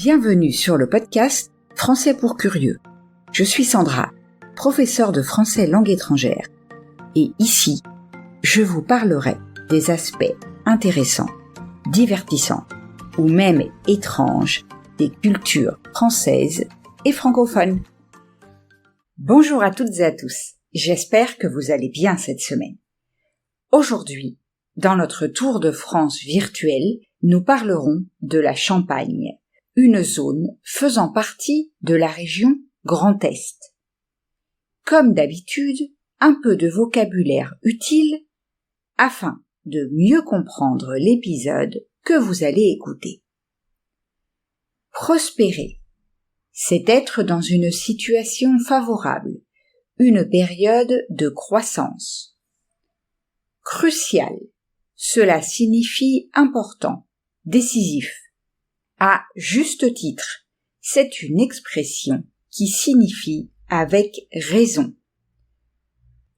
Bienvenue sur le podcast Français pour curieux. Je suis Sandra, professeure de français langue étrangère. Et ici, je vous parlerai des aspects intéressants, divertissants ou même étranges des cultures françaises et francophones. Bonjour à toutes et à tous, j'espère que vous allez bien cette semaine. Aujourd'hui, dans notre tour de France virtuel, nous parlerons de la Champagne, une zone faisant partie de la région Grand Est. Comme d'habitude, un peu de vocabulaire utile afin de mieux comprendre l'épisode que vous allez écouter. Prospérer, c'est être dans une situation favorable, une période de croissance. Crucial, cela signifie important, décisif. À juste titre, c'est une expression qui signifie avec raison.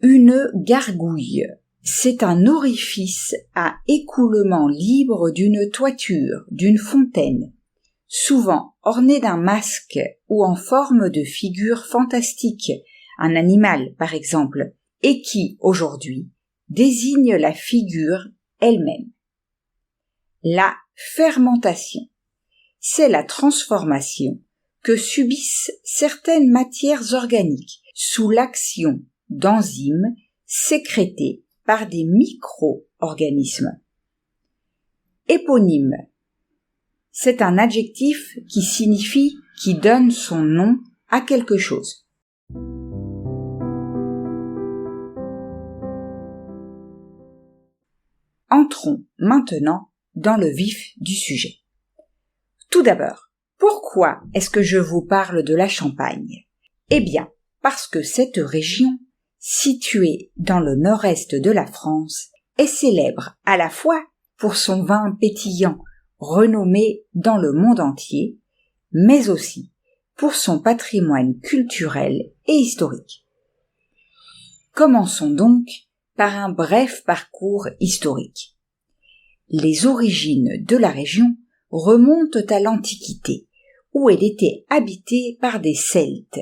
Une gargouille, c'est un orifice à écoulement libre d'une toiture, d'une fontaine, souvent orné d'un masque ou en forme de figure fantastique, un animal par exemple, et qui, aujourd'hui, désigne la figure elle-même. La fermentation, c'est la transformation que subissent certaines matières organiques sous l'action d'enzymes sécrétées par des micro-organismes. Éponyme, c'est un adjectif qui signifie qui donne son nom à quelque chose. Entrons maintenant dans le vif du sujet. Tout d'abord, pourquoi est-ce que je vous parle de la Champagne ? Eh bien, parce que cette région, située dans le nord-est de la France, est célèbre à la fois pour son vin pétillant, renommé dans le monde entier, mais aussi pour son patrimoine culturel et historique. Commençons donc par un bref parcours historique. Les origines de la région remontent à l'Antiquité, où elle était habitée par des Celtes.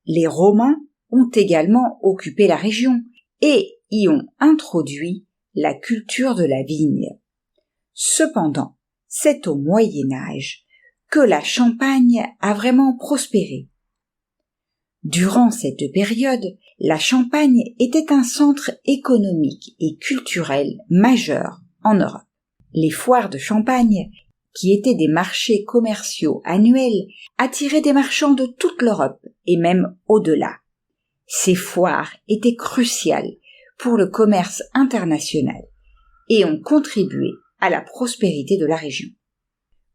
Les Romains ont également occupé la région et y ont introduit la culture de la vigne. Cependant, c'est au Moyen Âge que la Champagne a vraiment prospéré. Durant cette période, la Champagne était un centre économique et culturel majeur en Europe. Les foires de Champagne, qui étaient des marchés commerciaux annuels, attiraient des marchands de toute l'Europe et même au-delà. Ces foires étaient cruciales pour le commerce international et ont contribué à la prospérité de la région.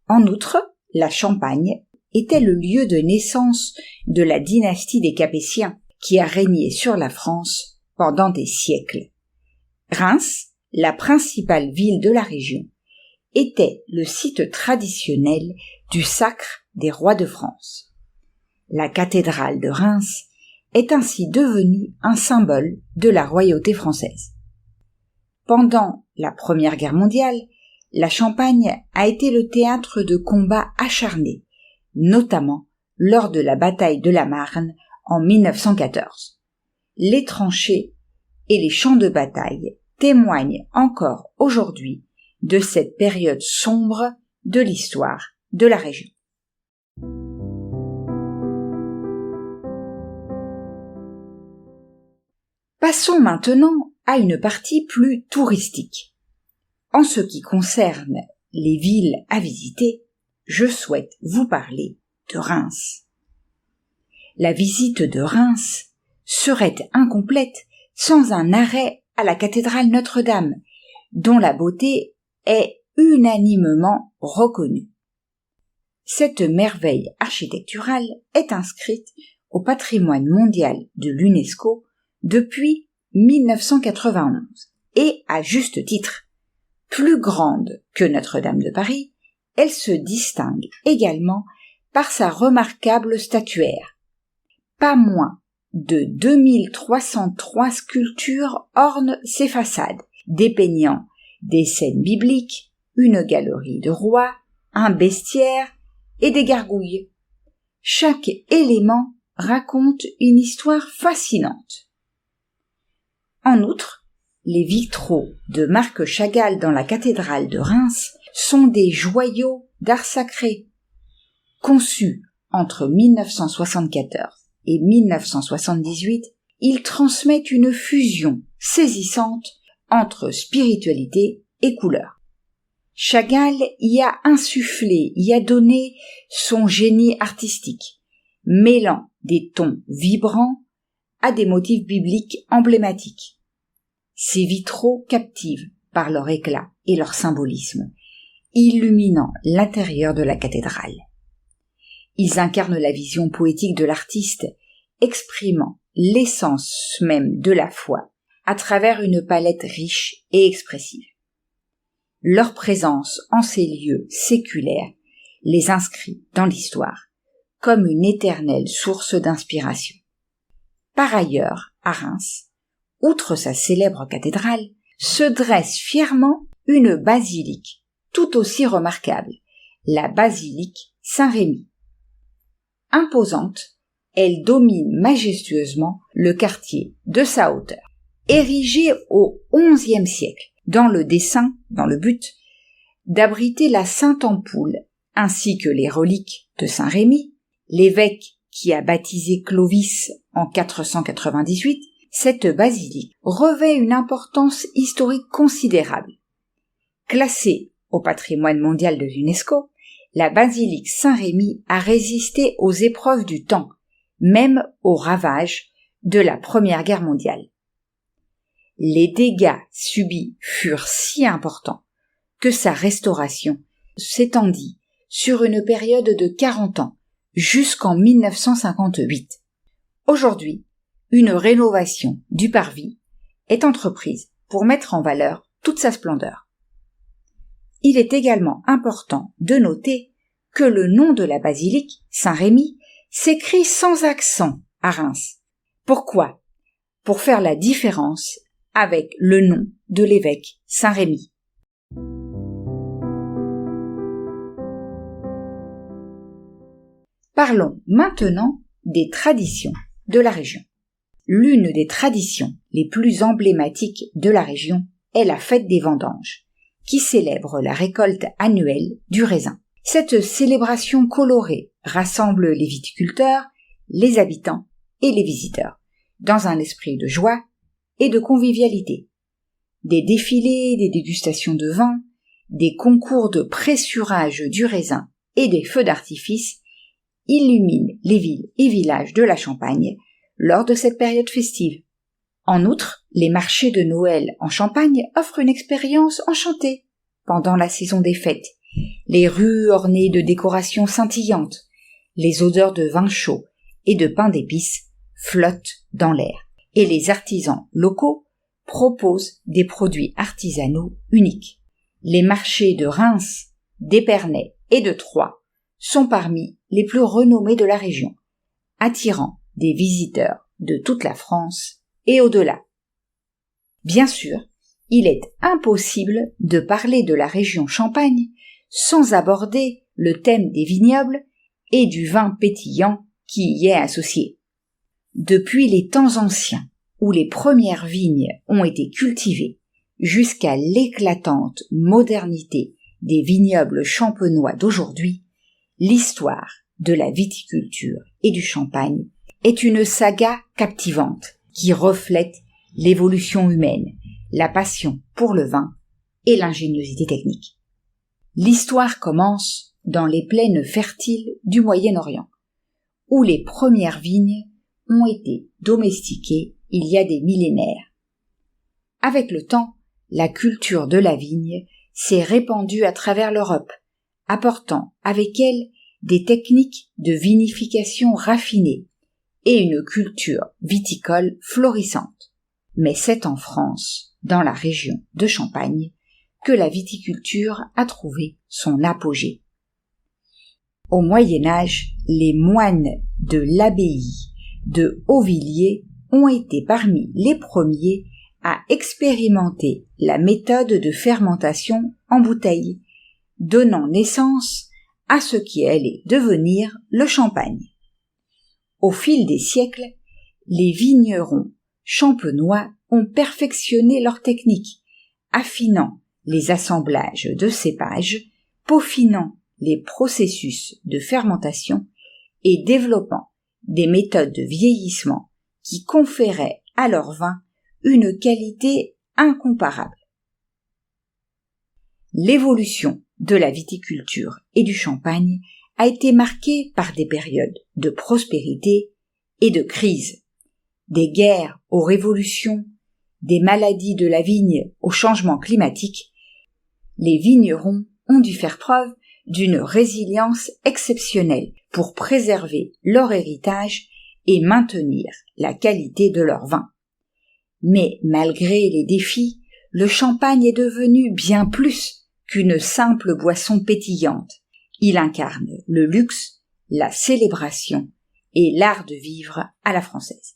En outre, la Champagne était le lieu de naissance de la dynastie des Capétiens qui a régné sur la France pendant des siècles. Reims, la principale ville de la région, était le site traditionnel du sacre des rois de France. La cathédrale de Reims est ainsi devenue un symbole de la royauté française. Pendant la Première Guerre mondiale, la Champagne a été le théâtre de combats acharnés, notamment lors de la bataille de la Marne en 1914. Les tranchées et les champs de bataille témoignent encore aujourd'hui de cette période sombre de l'histoire de la région. Passons maintenant à une partie plus touristique. En ce qui concerne les villes à visiter, je souhaite vous parler de Reims. La visite de Reims serait incomplète sans un arrêt à la cathédrale Notre-Dame, dont la beauté est unanimement reconnue. Cette merveille architecturale est inscrite au patrimoine mondial de l'UNESCO depuis 1991 et à juste titre. Plus grande que Notre-Dame de Paris, elle se distingue également par sa remarquable statuaire. Pas moins de 2303 sculptures ornent ses façades, dépeignant des scènes bibliques, une galerie de rois, un bestiaire et des gargouilles. Chaque élément raconte une histoire fascinante. En outre, les vitraux de Marc Chagall dans la cathédrale de Reims sont des joyaux d'art sacré. Conçus entre 1974 et 1978, ils transmettent une fusion saisissante entre spiritualité et couleur. Chagall y a insufflé, y a donné son génie artistique, mêlant des tons vibrants à des motifs bibliques emblématiques. Ces vitraux captivent par leur éclat et leur symbolisme, illuminant l'intérieur de la cathédrale. Ils incarnent la vision poétique de l'artiste, exprimant l'essence même de la foi à travers une palette riche et expressive. Leur présence en ces lieux séculaires les inscrit dans l'histoire comme une éternelle source d'inspiration. Par ailleurs, à Reims, outre sa célèbre cathédrale, se dresse fièrement une basilique tout aussi remarquable, la basilique Saint-Rémy. Imposante, elle domine majestueusement le quartier de sa hauteur. Érigée au XIe siècle, dans le but d'abriter la Sainte Ampoule ainsi que les reliques de Saint-Rémy, l'évêque qui a baptisé Clovis en 498, cette basilique revêt une importance historique considérable. Classée au patrimoine mondial de l'UNESCO, la basilique Saint-Rémy a résisté aux épreuves du temps, même aux ravages de la Première Guerre mondiale. Les dégâts subis furent si importants que sa restauration s'étendit sur une période de 40 ans, jusqu'en 1958. Aujourd'hui, une rénovation du parvis est entreprise pour mettre en valeur toute sa splendeur. Il est également important de noter que le nom de la basilique, Saint-Rémy, s'écrit sans accent à Reims. Pourquoi ? Pour faire la différence avec le nom de l'évêque Saint-Rémy. Parlons maintenant des traditions de la région. L'une des traditions les plus emblématiques de la région est la fête des vendanges, qui célèbre la récolte annuelle du raisin. Cette célébration colorée rassemble les viticulteurs, les habitants et les visiteurs, dans un esprit de joie et de convivialité. Des défilés, des dégustations de vin, des concours de pressurage du raisin et des feux d'artifice illuminent les villes et villages de la Champagne lors de cette période festive. En outre, les marchés de Noël en Champagne offrent une expérience enchantée pendant la saison des fêtes. Les rues ornées de décorations scintillantes, les odeurs de vin chaud et de pain d'épices flottent dans l'air, et les artisans locaux proposent des produits artisanaux uniques. Les marchés de Reims, d'Épernay et de Troyes sont parmi les plus renommés de la région, attirant des visiteurs de toute la France et au-delà. Bien sûr, il est impossible de parler de la région Champagne sans aborder le thème des vignobles et du vin pétillant qui y est associé. Depuis les temps anciens, où les premières vignes ont été cultivées, jusqu'à l'éclatante modernité des vignobles champenois d'aujourd'hui, l'histoire de la viticulture et du champagne est une saga captivante qui reflète l'évolution humaine, la passion pour le vin et l'ingéniosité technique. L'histoire commence dans les plaines fertiles du Moyen-Orient, où les premières vignes ont été domestiquées il y a des millénaires. Avec le temps, la culture de la vigne s'est répandue à travers l'Europe, apportant avec elle des techniques de vinification raffinées et une culture viticole florissante. Mais c'est en France, dans la région de Champagne, que la viticulture a trouvé son apogée. Au Moyen Âge, les moines de l'abbaye de Auvilliers ont été parmi les premiers à expérimenter la méthode de fermentation en bouteille, donnant naissance à ce qui allait devenir le champagne. Au fil des siècles, les vignerons champenois ont perfectionné leur technique, affinant les assemblages de cépages, peaufinant les processus de fermentation et développant des méthodes de vieillissement qui conféraient à leur vin une qualité incomparable. L'évolution de la viticulture et du champagne a été marquée par des périodes de prospérité et de crise, des guerres aux révolutions, des maladies de la vigne au changement climatique. Les vignerons ont dû faire preuve d'une résilience exceptionnelle pour préserver leur héritage et maintenir la qualité de leur vin. Mais malgré les défis, le champagne est devenu bien plus qu'une simple boisson pétillante. Il incarne le luxe, la célébration et l'art de vivre à la française.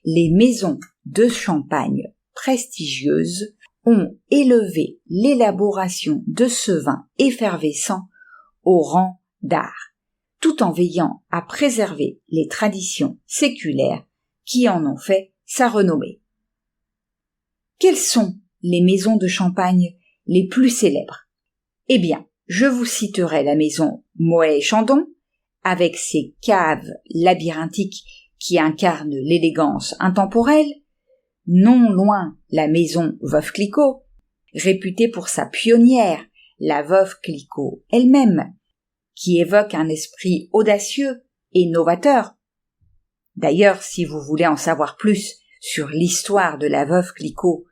Les maisons de champagne prestigieuses ont élevé l'élaboration de ce vin effervescent au rang d'art, tout en veillant à préserver les traditions séculaires qui en ont fait sa renommée. Quelles sont les maisons de champagne les plus célèbres? Eh bien, je vous citerai la maison Moët-Chandon, avec ses caves labyrinthiques qui incarnent l'élégance intemporelle, non loin la maison Veuve Clicquot, réputée pour sa pionnière, la Veuve Clicquot elle-même, qui évoque un esprit audacieux et novateur. D'ailleurs, si vous voulez en savoir plus sur l'histoire de la Veuve Clicquot,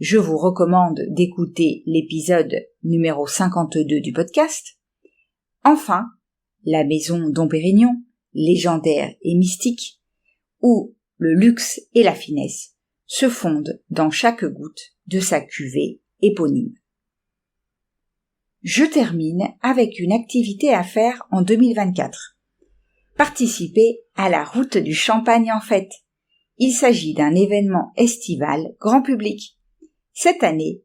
je vous recommande d'écouter l'épisode numéro 52 du podcast. Enfin, la maison Dom Pérignon, légendaire et mystique, où le luxe et la finesse se fondent dans chaque goutte de sa cuvée éponyme. Je termine avec une activité à faire en 2024. Participer à la route du champagne en fête. Il s'agit d'un événement estival grand public. Cette année,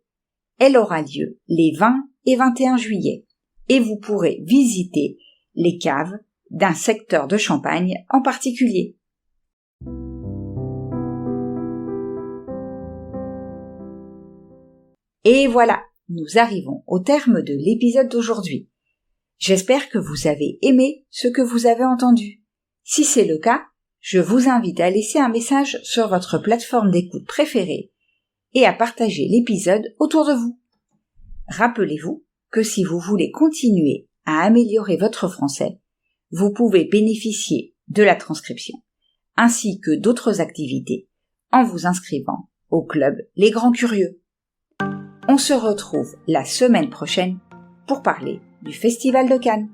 elle aura lieu les 20 et 21 juillet et vous pourrez visiter les caves d'un secteur de Champagne en particulier. Et voilà, nous arrivons au terme de l'épisode d'aujourd'hui. J'espère que vous avez aimé ce que vous avez entendu. Si c'est le cas, je vous invite à laisser un message sur votre plateforme d'écoute préférée et à partager l'épisode autour de vous. Rappelez-vous que si vous voulez continuer à améliorer votre français, vous pouvez bénéficier de la transcription, ainsi que d'autres activités, en vous inscrivant au club Les Grands Curieux. On se retrouve la semaine prochaine pour parler du Festival de Cannes.